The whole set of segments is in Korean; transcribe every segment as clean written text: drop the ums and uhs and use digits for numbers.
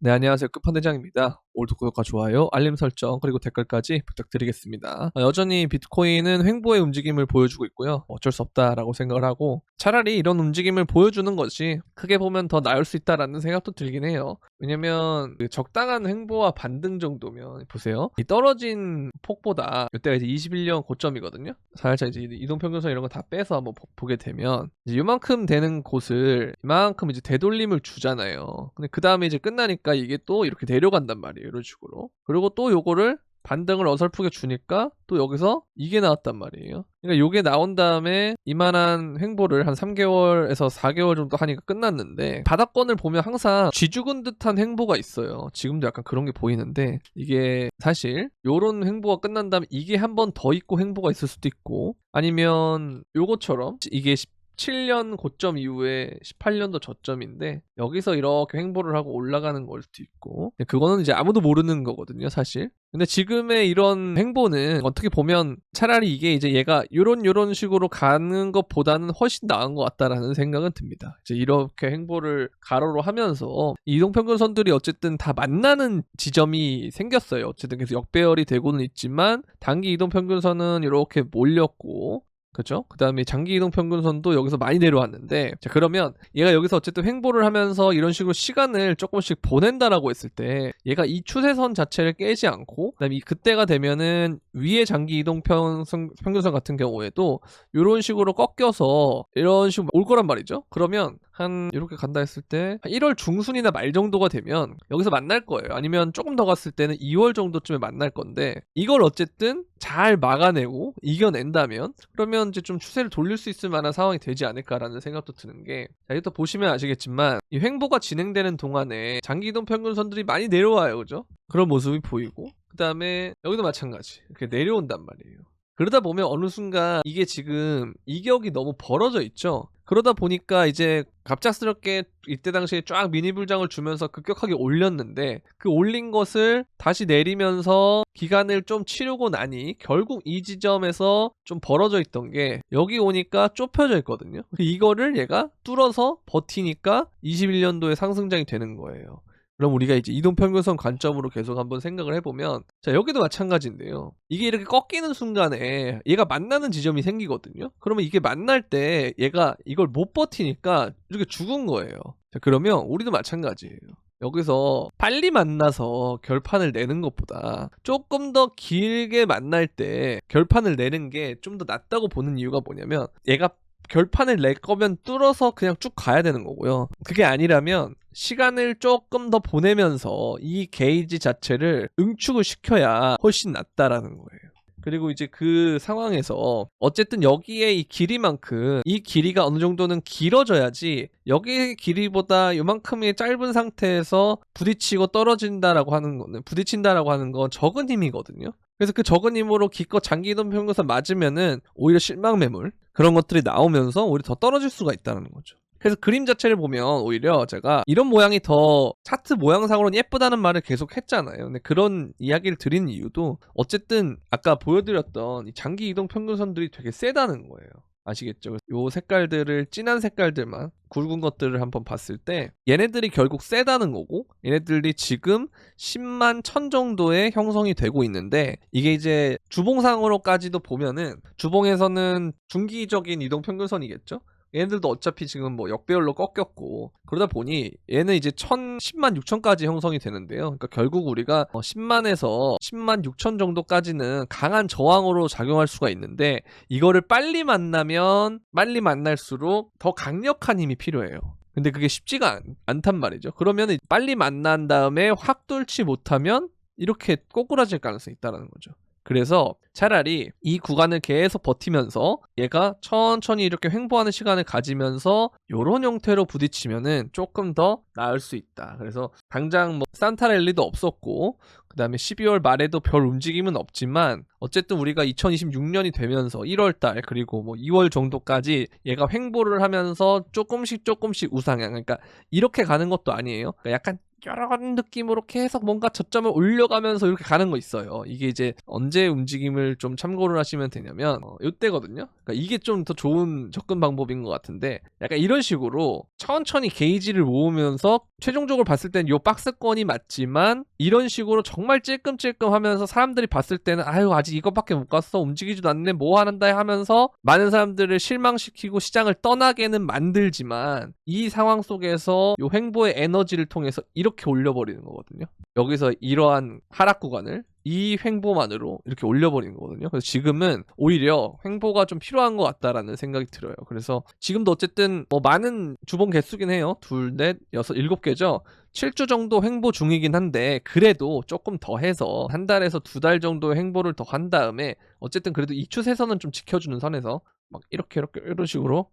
네, 안녕하세요. 끝판대장입니다. 오늘도 구독과 좋아요, 알림 설정, 그리고 댓글까지 부탁드리겠습니다. 여전히 비트코인은 횡보의 움직임을 보여주고 있고요. 어쩔 수 없다라고 생각을 하고, 차라리 이런 움직임을 보여주는 것이 크게 보면 더 나을 수 있다라는 생각도 들긴 해요. 왜냐면 그 적당한 횡보와 반등 정도면 보세요. 이 떨어진 폭보다 이때가 이제 21년 고점이거든요. 살짝 이제 이동평균선 이런 거 다 빼서 한번 보게 되면 이제 이만큼 되는 곳을 이만큼 이제 되돌림을 주잖아요. 근데 그 다음에 이제 끝나니까 이게 또 이렇게 내려간단 말이에요. 이런 식으로. 그리고 또 요거를 반등을 어설프게 주니까 또 여기서 이게 나왔단 말이에요. 그러니까 요게 나온 다음에 이만한 횡보를 한 3개월에서 4개월 정도 하니까 끝났는데, 바닥권을 보면 항상 쥐죽은 듯한 횡보가 있어요. 지금도 약간 그런 게 보이는데, 이게 사실 요런 횡보가 끝난 다음에 이게 한 번 더 있고 횡보가 있을 수도 있고, 아니면 요거처럼 이게 17년 고점 이후에 18년도 저점인데 여기서 이렇게 횡보를 하고 올라가는 걸 수도 있고, 그거는 이제 아무도 모르는 거거든요, 사실. 근데 지금의 이런 횡보는 어떻게 보면 차라리 이게 이제 얘가 요런 식으로 가는 것보다는 훨씬 나은 것 같다라는 생각은 듭니다. 이제 이렇게 횡보를 가로로 하면서 이동평균선들이 어쨌든 다 만나는 지점이 생겼어요. 어쨌든 계속 역배열이 되고는 있지만 단기 이동평균선은 이렇게 몰렸고, 그죠? 그 다음에 장기 이동 평균선도 여기서 많이 내려왔는데, 자, 그러면 얘가 여기서 어쨌든 횡보를 하면서 이런 식으로 시간을 조금씩 보낸다라고 했을 때 얘가 이 추세선 자체를 깨지 않고, 그다음에 그때가 되면은 위에 장기 이동 평균선 같은 경우에도 이런 식으로 꺾여서 이런 식으로 올 거란 말이죠. 그러면 한 이렇게 간다 했을 때 1월 중순이나 말 정도가 되면 여기서 만날 거예요. 아니면 조금 더 갔을 때는 2월 정도쯤에 만날 건데, 이걸 어쨌든 잘 막아내고 이겨낸다면 그러면 이제 좀 추세를 돌릴 수 있을 만한 상황이 되지 않을까라는 생각도 드는 게, 자, 이것도 보시면 아시겠지만 이 횡보가 진행되는 동안에 장기 이동 평균선들이 많이 내려와요. 그죠? 그런 모습이 보이고, 그 다음에 여기도 마찬가지 이렇게 내려온단 말이에요. 그러다 보면 어느 순간 이게 지금 이격이 너무 벌어져 있죠. 그러다 보니까 이제 갑작스럽게 이때 당시에 쫙 미니 불장을 주면서 급격하게 올렸는데, 그 올린 것을 다시 내리면서 기간을 좀 치르고 나니 결국 이 지점에서 좀 벌어져 있던 게 여기 오니까 좁혀져 있거든요. 이거를 얘가 뚫어서 버티니까 21년도에 상승장이 되는 거예요. 그럼 우리가 이제 이동평균선 관점으로 계속 한번 생각을 해보면, 자, 여기도 마찬가지인데요. 이게 이렇게 꺾이는 순간에 얘가 만나는 지점이 생기거든요. 그러면 이게 만날 때 얘가 이걸 못 버티니까 이렇게 죽은 거예요. 자, 그러면 우리도 마찬가지예요. 여기서 빨리 만나서 결판을 내는 것보다 조금 더 길게 만날 때 결판을 내는 게 좀 더 낫다고 보는 이유가 뭐냐면, 얘가 결판을 낼 거면 뚫어서 그냥 쭉 가야 되는 거고요. 그게 아니라면 시간을 조금 더 보내면서 이 게이지 자체를 응축을 시켜야 훨씬 낫다라는 거예요. 그리고 이제 그 상황에서 어쨌든 여기에 이 길이만큼 이 길이가 어느 정도는 길어져야지, 여기의 길이보다 요만큼의 짧은 상태에서 부딪히고 떨어진다라고 하는 거는, 부딪힌다라고 하는 건 적은 힘이거든요. 그래서 그 적은 힘으로 기껏 장기 이동 평균선 맞으면은 오히려 실망 매물 그런 것들이 나오면서 오히려 더 떨어질 수가 있다는 거죠. 그래서 그림 자체를 보면 오히려 제가 이런 모양이 더 차트 모양상으로는 예쁘다는 말을 계속 했잖아요. 근데 그런 이야기를 드린 이유도 어쨌든 아까 보여드렸던 이 장기 이동 평균선들이 되게 세다는 거예요. 아시겠죠? 요 색깔들을, 진한 색깔들만, 굵은 것들을 한번 봤을 때 얘네들이 결국 세다는 거고, 얘네들이 지금 10만 1000 정도의 형성이 되고 있는데, 이게 이제 주봉상으로까지도 보면은 주봉에서는 중기적인 이동 평균선이겠죠? 얘네들도 어차피 지금 뭐 역배열로 꺾였고, 그러다 보니 얘는 이제 10만 6천까지 형성이 되는데요. 그러니까 결국 우리가 10만에서 10만 6천 정도까지는 강한 저항으로 작용할 수가 있는데, 이거를 빨리 만나면 빨리 만날수록 더 강력한 힘이 필요해요. 근데 그게 쉽지가 않단 말이죠. 그러면 빨리 만난 다음에 확 뚫지 못하면 이렇게 꼬꾸라질 가능성이 있다는 거죠. 그래서 차라리 이 구간을 계속 버티면서 얘가 천천히 이렇게 횡보하는 시간을 가지면서 이런 형태로 부딪히면은 조금 더 나을 수 있다. 그래서 당장 뭐 산타랠리도 없었고, 그 다음에 12월 말에도 별 움직임은 없지만, 어쨌든 우리가 2026년이 되면서 1월달 그리고 뭐 2월 정도까지 얘가 횡보를 하면서 조금씩 우상향, 그러니까 이렇게 가는 것도 아니에요. 그러니까 약간 여러 느낌으로 계속 뭔가 저점을 올려가면서 이렇게 가는 거 있어요. 이게 이제 언제 움직임을 좀 참고를 하시면 되냐면 요때거든요. 그러니까 이게 좀 더 좋은 접근 방법인 것 같은데, 약간 이런 식으로 천천히 게이지를 모으면서 최종적으로 봤을 때는 요 박스권이 맞지만 이런 식으로 정말 찔끔찔끔 하면서 사람들이 봤을 때는 아유 아직 이것밖에 못 갔어, 움직이지도 않네, 뭐 하는다 하면서 많은 사람들을 실망시키고 시장을 떠나게는 만들지만, 이 상황 속에서 요 횡보의 에너지를 통해서 이렇게 올려버리는 거거든요. 여기서 이러한 하락 구간을 이 횡보만으로 이렇게 올려버리는 거거든요. 그래서 지금은 오히려 횡보가 좀 필요한 것 같다라는 생각이 들어요. 그래서 지금도 어쨌든 뭐 많은 주봉 개수긴 해요. 2, 4, 6, 7개죠. 7주 정도 횡보 중이긴 한데, 그래도 조금 더 해서 한 달에서 2달 정도의 횡보를 더 한 다음에 어쨌든 그래도 이 추세선은 좀 지켜주는 선에서 막 이렇게 이런 식으로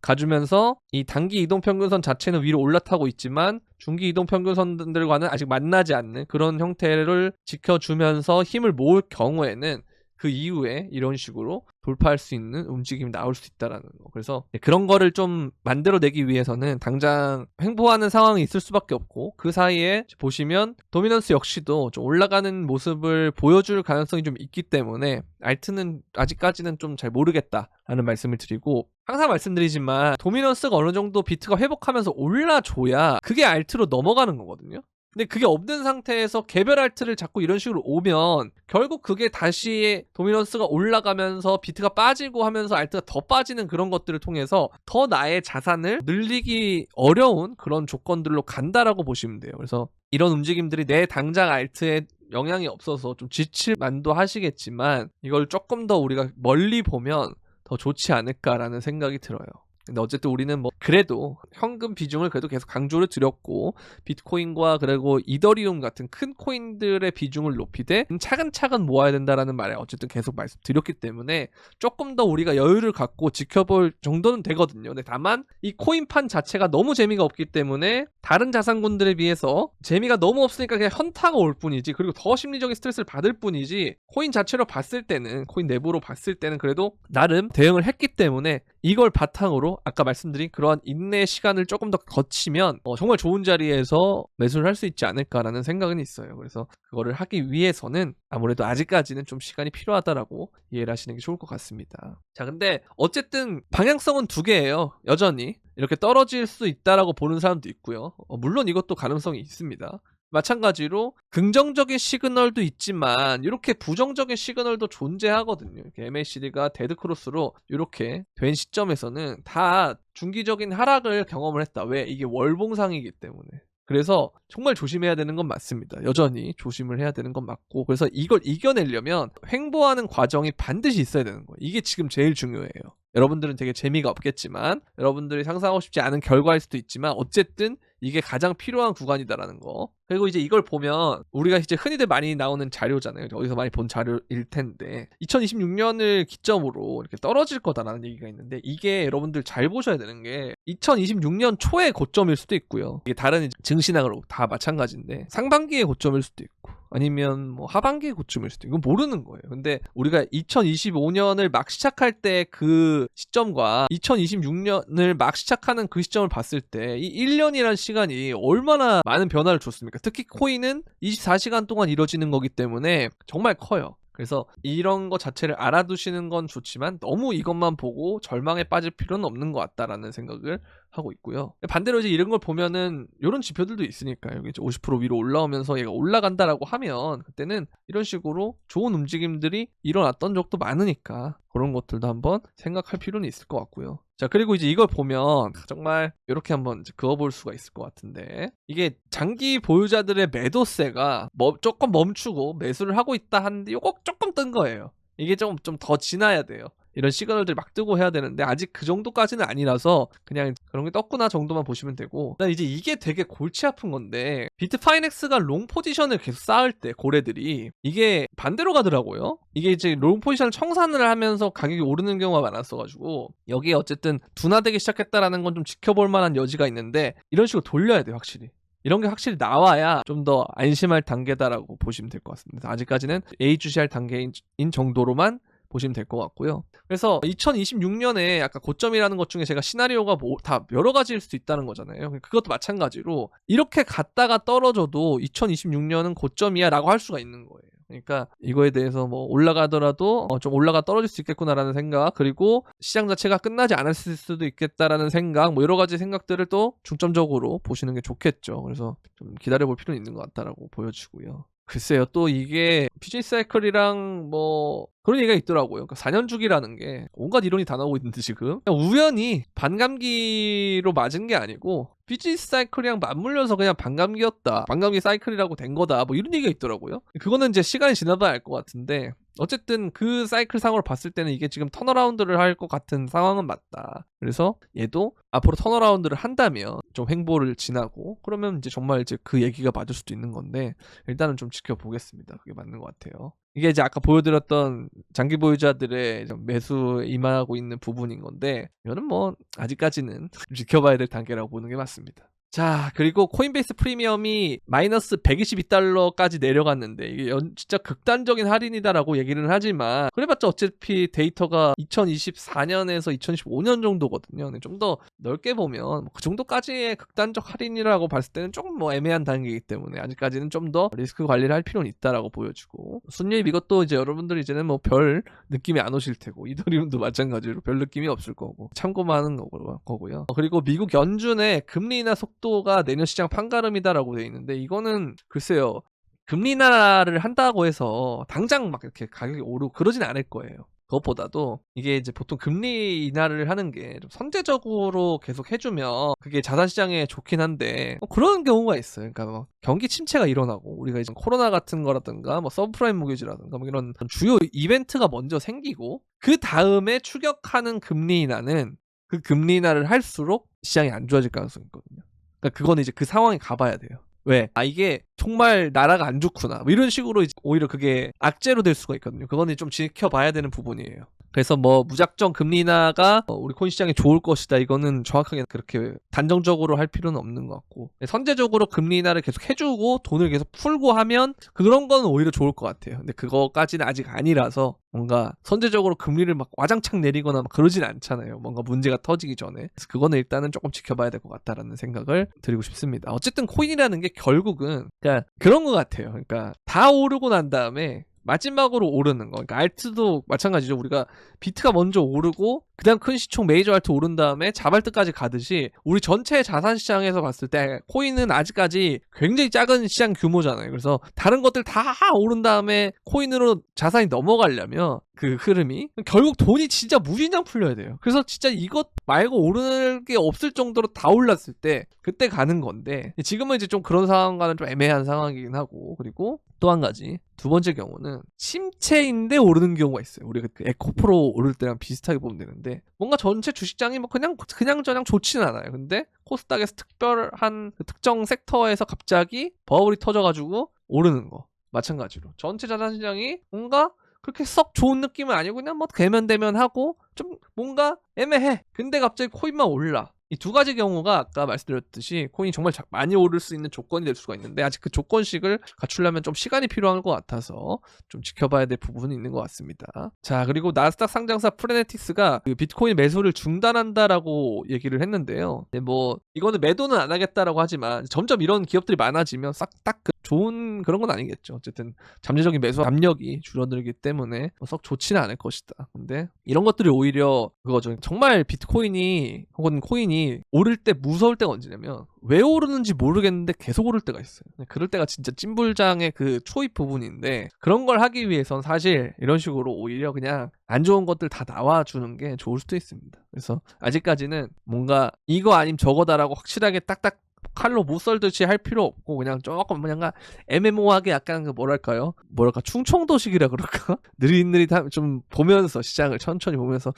가주면서, 이 단기 이동평균선 자체는 위로 올라타고 있지만 중기 이동평균선들과는 아직 만나지 않는 그런 형태를 지켜주면서 힘을 모을 경우에는 그 이후에 이런 식으로 돌파할 수 있는 움직임이 나올 수 있다라는 거. 그래서 그런 거를 좀 만들어내기 위해서는 당장 횡보하는 상황이 있을 수밖에 없고, 그 사이에 보시면 도미넌스 역시도 좀 올라가는 모습을 보여줄 가능성이 좀 있기 때문에 알트는 아직까지는 좀 잘 모르겠다라는 말씀을 드리고, 항상 말씀드리지만 도미넌스가 어느 정도 비트가 회복하면서 올라줘야 그게 알트로 넘어가는 거거든요. 근데 그게 없는 상태에서 개별 알트를 자꾸 이런 식으로 오면 결국 그게 다시 도미넌스가 올라가면서 비트가 빠지고 하면서 알트가 더 빠지는 그런 것들을 통해서 더 나의 자산을 늘리기 어려운 그런 조건들로 간다라고 보시면 돼요. 그래서 이런 움직임들이 내 당장 알트에 영향이 없어서 좀 지칠 만도 하시겠지만, 이걸 조금 더 우리가 멀리 보면 더 좋지 않을까라는 생각이 들어요. 근데 어쨌든 우리는 뭐 그래도 현금 비중을 그래도 계속 강조를 드렸고, 비트코인과 그리고 이더리움 같은 큰 코인들의 비중을 높이되 차근차근 모아야 된다라는 말에 어쨌든 계속 말씀드렸기 때문에 조금 더 우리가 여유를 갖고 지켜볼 정도는 되거든요. 근데 다만 이 코인판 자체가 너무 재미가 없기 때문에 다른 자산군들에 비해서 재미가 너무 없으니까 그냥 현타가 올 뿐이지, 그리고 더 심리적인 스트레스를 받을 뿐이지, 코인 자체로 봤을 때는, 코인 내부로 봤을 때는 그래도 나름 대응을 했기 때문에 이걸 바탕으로 아까 말씀드린 그러한 인내의 시간을 조금 더 거치면 정말 좋은 자리에서 매수를 할 수 있지 않을까라는 생각은 있어요. 그래서 그거를 하기 위해서는 아무래도 아직까지는 좀 시간이 필요하다라고 이해를 하시는 게 좋을 것 같습니다. 자, 근데 어쨌든 방향성은 2개예요. 여전히 이렇게 떨어질 수 있다라고 보는 사람도 있고요. 물론 이것도 가능성이 있습니다. 마찬가지로 긍정적인 시그널도 있지만 이렇게 부정적인 시그널도 존재하거든요. MACD가 데드크로스로 이렇게 된 시점에서는 다 중기적인 하락을 경험을 했다. 왜? 이게 월봉상이기 때문에. 그래서 정말 조심해야 되는 건 맞습니다. 여전히 조심을 해야 되는 건 맞고, 그래서 이걸 이겨내려면 횡보하는 과정이 반드시 있어야 되는 거예요. 이게 지금 제일 중요해요. 여러분들은 되게 재미가 없겠지만, 여러분들이 상상하고 싶지 않은 결과일 수도 있지만, 어쨌든 이게 가장 필요한 구간이다라는 거. 그리고 이제 이걸 보면 우리가 이제 흔히들 많이 나오는 자료잖아요. 어디서 많이 본 자료일 텐데, 2026년을 기점으로 이렇게 떨어질 거다라는 얘기가 있는데, 이게 여러분들 잘 보셔야 되는 게 2026년 초의 고점일 수도 있고요. 이게 다른 증시나로 다 마찬가지인데 상반기의 고점일 수도 있고, 아니면 뭐 하반기의 고점일 수도 있고, 모르는 거예요. 근데 우리가 2025년을 막 시작할 때 그 시점과 2026년을 막 시작하는 그 시점을 봤을 때 이 1년이라는 시간이 얼마나 많은 변화를 줬습니까? 특히 코인은 24시간 동안 이뤄지는 거기 때문에 정말 커요. 그래서 이런 거 자체를 알아두시는 건 좋지만 너무 이것만 보고 절망에 빠질 필요는 없는 것 같다라는 생각을 하고 있고요. 반대로 이제 이런 걸 보면은 이런 지표들도 있으니까, 여기 50% 위로 올라오면서 얘가 올라간다라고 하면 그때는 이런 식으로 좋은 움직임들이 일어났던 적도 많으니까 그런 것들도 한번 생각할 필요는 있을 것 같고요. 자, 그리고 이제 이걸 보면 정말 이렇게 한번 이제 그어볼 수가 있을 것 같은데, 이게 장기 보유자들의 매도세가 조금 멈추고 매수를 하고 있다 하는데 요거 조금 뜬 거예요. 이게 좀 더 지나야 돼요. 이런 시그널들 막 뜨고 해야 되는데 아직 그 정도까지는 아니라서 그냥 그런 게 떴구나 정도만 보시면 되고, 난 이제 이게 되게 골치 아픈 건데, 비트파이넥스가 롱 포지션을 계속 쌓을 때 고래들이 이게 반대로 가더라고요. 이게 이제 롱 포지션을 청산을 하면서 가격이 오르는 경우가 많았어가지고 여기에 어쨌든 둔화되기 시작했다라는 건 좀 지켜볼 만한 여지가 있는데, 이런 식으로 돌려야 돼요. 확실히 이런 게 확실히 나와야 좀 더 안심할 단계다라고 보시면 될 것 같습니다. 아직까지는 예의주시할 단계인 정도로만 보시면 될 것 같고요. 그래서 2026년에 아까 고점이라는 것 중에 제가 시나리오가 뭐 다 여러 가지일 수 있다는 거잖아요. 그것도 마찬가지로 이렇게 갔다가 떨어져도 2026년은 고점이야라고 할 수가 있는 거예요. 그러니까 이거에 대해서 뭐 올라가더라도 좀 올라가 떨어질 수 있겠구나라는 생각, 그리고 시장 자체가 끝나지 않았을 수도 있겠다라는 생각, 뭐 여러 가지 생각들을 또 중점적으로 보시는 게 좋겠죠. 그래서 좀 기다려볼 필요는 있는 것 같다라고 보여지고요. 글쎄요, 또 이게 PJ 사이클이랑 뭐 그런 얘기가 있더라고요. 그러니까 4년 주기라는 게 온갖 이론이 다 나오고 있는데 지금 그냥 우연히 반감기로 맞은 게 아니고 PJ 사이클이랑 맞물려서 그냥 반감기였다, 반감기 사이클이라고 된 거다, 뭐 이런 얘기가 있더라고요. 그거는 이제 시간이 지나봐야 알 것 같은데 어쨌든 그 사이클 상으로 봤을 때는 이게 지금 턴어라운드를 할 것 같은 상황은 맞다. 그래서 얘도 앞으로 턴어라운드를 한다면 좀 횡보를 지나고 그러면 이제 정말 이제 그 얘기가 맞을 수도 있는 건데 일단은 좀 지켜보겠습니다. 그게 맞는 것 같아요. 이게 이제 아까 보여드렸던 장기 보유자들의 매수 임하고 있는 부분인 건데 이거는 뭐 아직까지는 지켜봐야 될 단계라고 보는 게 맞습니다. 자, 그리고 코인베이스 프리미엄이 마이너스 122달러까지 내려갔는데 이게 진짜 극단적인 할인이다라고 얘기는 하지만 그래봤자 어차피 데이터가 2024년에서 2025년 정도거든요. 좀 더 넓게 보면 그 정도까지의 극단적 할인이라고 봤을 때는 조금 뭐 애매한 단계이기 때문에 아직까지는 좀 더 리스크 관리를 할 필요는 있다라고 보여주고, 순유입 이것도 이제 여러분들이 이제는 뭐 별 느낌이 안 오실 테고 이더리움도 마찬가지로 별 느낌이 없을 거고 참고만 하는 거고요. 그리고 미국 연준의 금리 인하 속도가 내년 시장 판가름이다라고 돼 있는데 이거는 글쎄요, 금리 인하를 한다고 해서 당장 막 이렇게 가격이 오르고 그러진 않을 거예요. 그것보다도 이게 이제 보통 금리 인하를 하는 게 좀 선제적으로 계속 해주면 그게 자산시장에 좋긴 한데 그런 경우가 있어요. 그러니까 뭐 경기 침체가 일어나고 우리가 이제 코로나 같은 거라든가 뭐 서브프라임 모기지라든가 뭐 이런 주요 이벤트가 먼저 생기고 그 다음에 추격하는 금리 인하는 그 금리 인하를 할수록 시장이 안 좋아질 가능성이 있거든요. 그러니까 그거는 이제 그 상황에 가봐야 돼요. 왜? 이게 정말 나라가 안 좋구나, 뭐 이런 식으로 이제 오히려 그게 악재로 될 수가 있거든요. 그거는 좀 지켜봐야 되는 부분이에요. 그래서 뭐 무작정 금리 인하가 우리 코인 시장에 좋을 것이다, 이거는 정확하게 그렇게 단정적으로 할 필요는 없는 것 같고, 선제적으로 금리 인하를 계속 해주고 돈을 계속 풀고 하면 그런 건 오히려 좋을 것 같아요. 근데 그거까지는 아직 아니라서 뭔가 선제적으로 금리를 막 와장창 내리거나 막 그러진 않잖아요. 뭔가 문제가 터지기 전에. 그래서 그거는 일단은 조금 지켜봐야 될 것 같다라는 생각을 드리고 싶습니다. 어쨌든 코인이라는 게 결국은 그러니까 그런 것 같아요. 그러니까 다 오르고 난 다음에 마지막으로 오르는 거. 그러니까 알트도 마찬가지죠. 우리가 비트가 먼저 오르고 그다음 큰 시총 메이저 알트 오른 다음에 자발트까지 가듯이 우리 전체 자산 시장에서 봤을 때 코인은 아직까지 굉장히 작은 시장 규모잖아요. 그래서 다른 것들 다 오른 다음에 코인으로 자산이 넘어가려면 그 흐름이 결국 돈이 진짜 무진장 풀려야 돼요. 그래서 진짜 이것 말고 오르는 게 없을 정도로 다 올랐을 때 그때 가는 건데 지금은 이제 좀 그런 상황과는 좀 애매한 상황이긴 하고, 그리고 또 한 가지 두 번째 경우는 침체인데 오르는 경우가 있어요. 우리가 그 에코프로 오를 때랑 비슷하게 보면 되는데 뭔가 전체 주식장이 뭐 그냥 저냥 좋지는 않아요. 근데 코스닥에서 특별한 그 특정 섹터에서 갑자기 버블이 터져가지고 오르는 거 마찬가지로 전체 자산시장이 뭔가 그렇게 썩 좋은 느낌은 아니고 그냥 뭐 대면대면하고 좀 뭔가 애매해. 근데 갑자기 코인만 올라. 이 두 가지 경우가 아까 말씀드렸듯이 코인이 정말 많이 오를 수 있는 조건이 될 수가 있는데 아직 그 조건식을 갖추려면 좀 시간이 필요한 것 같아서 좀 지켜봐야 될 부분이 있는 것 같습니다. 자, 그리고 나스닥 상장사 프레네틱스가 그 비트코인 매수를 중단한다라고 얘기를 했는데요. 뭐 이거는 매도는 안 하겠다라고 하지만 점점 이런 기업들이 많아지면 싹 딱 좋은 그런 건 아니겠죠. 어쨌든 잠재적인 매수 압력이 줄어들기 때문에 썩 좋지는 않을 것이다. 근데 이런 것들이 오히려 그거죠. 정말 비트코인이 혹은 코인이 오를 때 무서울 때가 언제냐면 왜 오르는지 모르겠는데 계속 오를 때가 있어요. 그럴 때가 진짜 찐불장의 그 초입 부분인데 그런 걸 하기 위해선 사실 이런 식으로 오히려 그냥 안 좋은 것들 다 나와주는 게 좋을 수도 있습니다. 그래서 아직까지는 뭔가 이거 아님 저거다라고 확실하게 딱딱 칼로 못 썰듯이 할 필요 없고 그냥 조금 뭔가 애매모호하게 약간 그 뭐랄까 충청도식이라 그럴까 느릿느릿 좀 보면서 시장을 천천히 보면서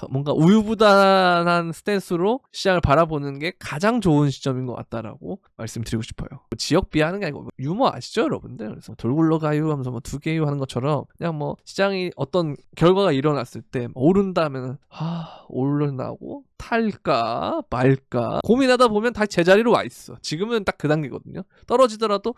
뭔가 우유부단한 스탠스로 시장을 바라보는 게 가장 좋은 시점인 것 같다라고 말씀드리고 싶어요. 지역 비하는 게 아니고 유머 아시죠 여러분들? 그래서 돌굴러 가유 하면서 뭐 두 개유 하는 것처럼 그냥 뭐 시장이 어떤 결과가 일어났을 때 오른다면 오르나고 탈까 말까 고민하다 보면 다시 제자리로 와 있어. 지금은 딱 그 단계거든요. 떨어지더라도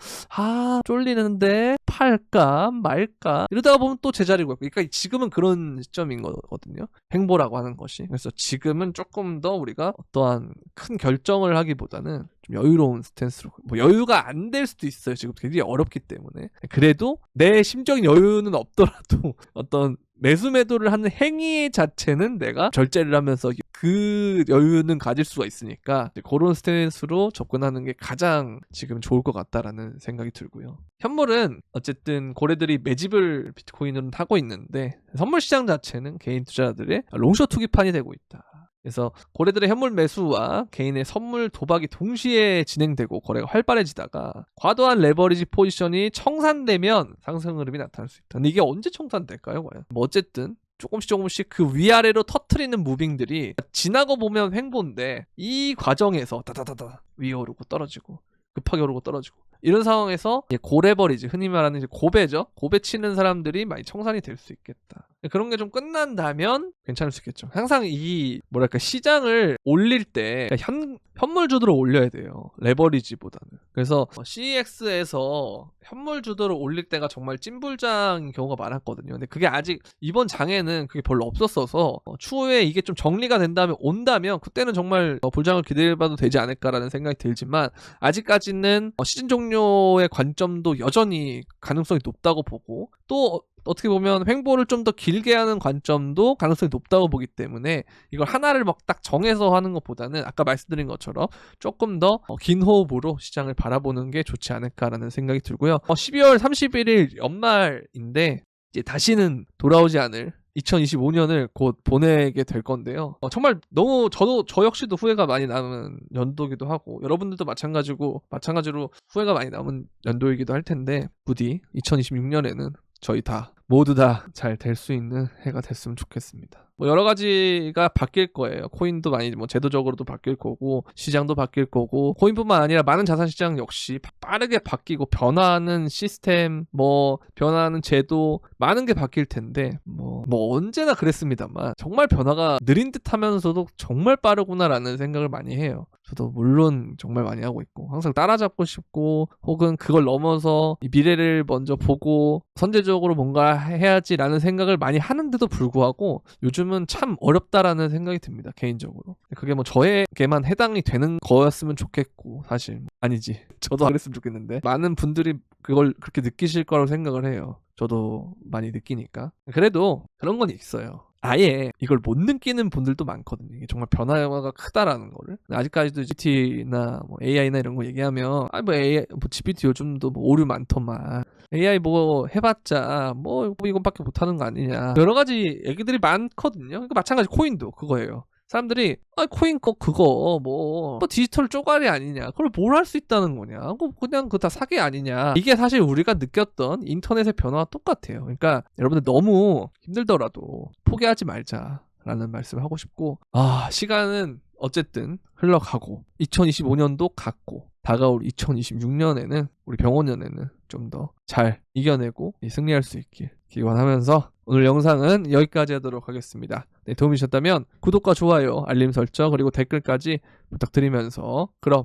쫄리는데 팔까 말까 이러다가 보면 또 제자리고 있고, 그러니까 지금은 그런 시점인 거거든요. 횡보라고 하는 것이. 그래서 지금은 조금 더 우리가 어떠한 큰 결정을 하기보다는 좀 여유로운 스탠스로, 뭐 여유가 안 될 수도 있어요. 지금 굉장히 어렵기 때문에. 그래도 내 심적인 여유는 없더라도 어떤 매수 매도를 하는 행위 자체는 내가 절제를 하면서 그 여유는 가질 수가 있으니까 그런 스탠스로 접근하는 게 가장 지금 좋을 것 같다라는 생각이 들고요. 현물은 어쨌든 고래들이 매집을 비트코인으로 하고 있는데 선물 시장 자체는 개인 투자자들의 롱숏 투기판이 되고 있다. 그래서 고래들의 현물 매수와 개인의 선물 도박이 동시에 진행되고 거래가 활발해지다가 과도한 레버리지 포지션이 청산되면 상승 흐름이 나타날 수 있다. 근데 이게 언제 청산될까요, 과연? 뭐 어쨌든 조금씩 그 위아래로 터트리는 무빙들이 지나고 보면 횡보인데 이 과정에서 다다다다 위에 오르고 떨어지고 급하게 오르고 떨어지고 이런 상황에서 고래버리지, 흔히 말하는 이제 고배죠. 고배 치는 사람들이 많이 청산이 될 수 있겠다. 그런 게 좀 끝난다면 괜찮을 수 있겠죠. 항상 이 뭐랄까 시장을 올릴 때 현물주도로 올려야 돼요. 레버리지보다는. 그래서 CEX에서 현물주도로 올릴 때가 정말 찐불장인 경우가 많았거든요. 근데 그게 아직 이번 장에는 그게 별로 없었어서 추후에 이게 좀 정리가 온다면 그때는 정말 불장을 기대해봐도 되지 않을까라는 생각이 들지만 아직까지는 시즌 종료의 관점도 여전히 가능성이 높다고 보고, 또 어떻게 보면 횡보를 좀 더 길게 하는 관점도 가능성이 높다고 보기 때문에 이걸 하나를 막 딱 정해서 하는 것보다는 아까 말씀드린 것처럼 조금 더 긴 호흡으로 시장을 바라보는 게 좋지 않을까라는 생각이 들고요. 12월 31일 연말인데 이제 다시는 돌아오지 않을 2025년을 곧 보내게 될 건데요. 정말 너무 저 역시도 후회가 많이 남은 연도기도 하고 여러분들도 마찬가지로 후회가 많이 남은 연도이기도 할 텐데 부디 2026년에는 저희 모두 다 잘 될 수 있는 해가 됐으면 좋겠습니다. 뭐 여러 가지가 바뀔 거예요. 코인도 많이 제도적으로도 바뀔 거고 시장도 바뀔 거고, 코인뿐만 아니라 많은 자산 시장 역시 빠르게 바뀌고 변화하는 시스템, 변화하는 제도, 많은 게 바뀔 텐데 뭐 언제나 그랬습니다만 정말 변화가 느린 듯 하면서도 정말 빠르구나라는 생각을 많이 해요. 저도 물론 정말 많이 하고 있고 항상 따라잡고 싶고 혹은 그걸 넘어서 이 미래를 먼저 보고 선제적으로 뭔가 해야지라는 생각을 많이 하는데도 불구하고 요즘은 참 어렵다라는 생각이 듭니다, 개인적으로. 그게 저에게만 해당이 되는 거였으면 좋겠고, 사실 아니지, 저도 안 그랬으면 좋겠는데 많은 분들이 그걸 그렇게 느끼실 거라고 생각을 해요. 저도 많이 느끼니까. 그래도 그런 건 있어요. 아예 이걸 못 느끼는 분들도 많거든요. 이게 정말 변화가 크다라는 거를. 아직까지도 GPT나 AI나 이런 거 얘기하면 AI, GPT 요즘도 오류 많더만, AI 해봤자 이것밖에 못하는 거 아니냐, 여러 가지 얘기들이 많거든요. 그러니까 마찬가지 코인도 그거예요. 사람들이 코인 그거 디지털 쪼가리 아니냐, 그걸 뭘 할 수 있다는 거냐, 그냥 그거 다 사기 아니냐. 이게 사실 우리가 느꼈던 인터넷의 변화와 똑같아요. 그러니까 여러분들 너무 힘들더라도 포기하지 말자라는 말씀을 하고 싶고, 시간은 어쨌든 흘러가고 2025년도 갔고 다가올 2026년에는 우리 병원년에는 좀 더 잘 이겨내고 승리할 수 있길 기원하면서 오늘 영상은 여기까지 하도록 하겠습니다. 도움이 되셨다면 구독과 좋아요, 알림 설정, 그리고 댓글까지 부탁드리면서 그럼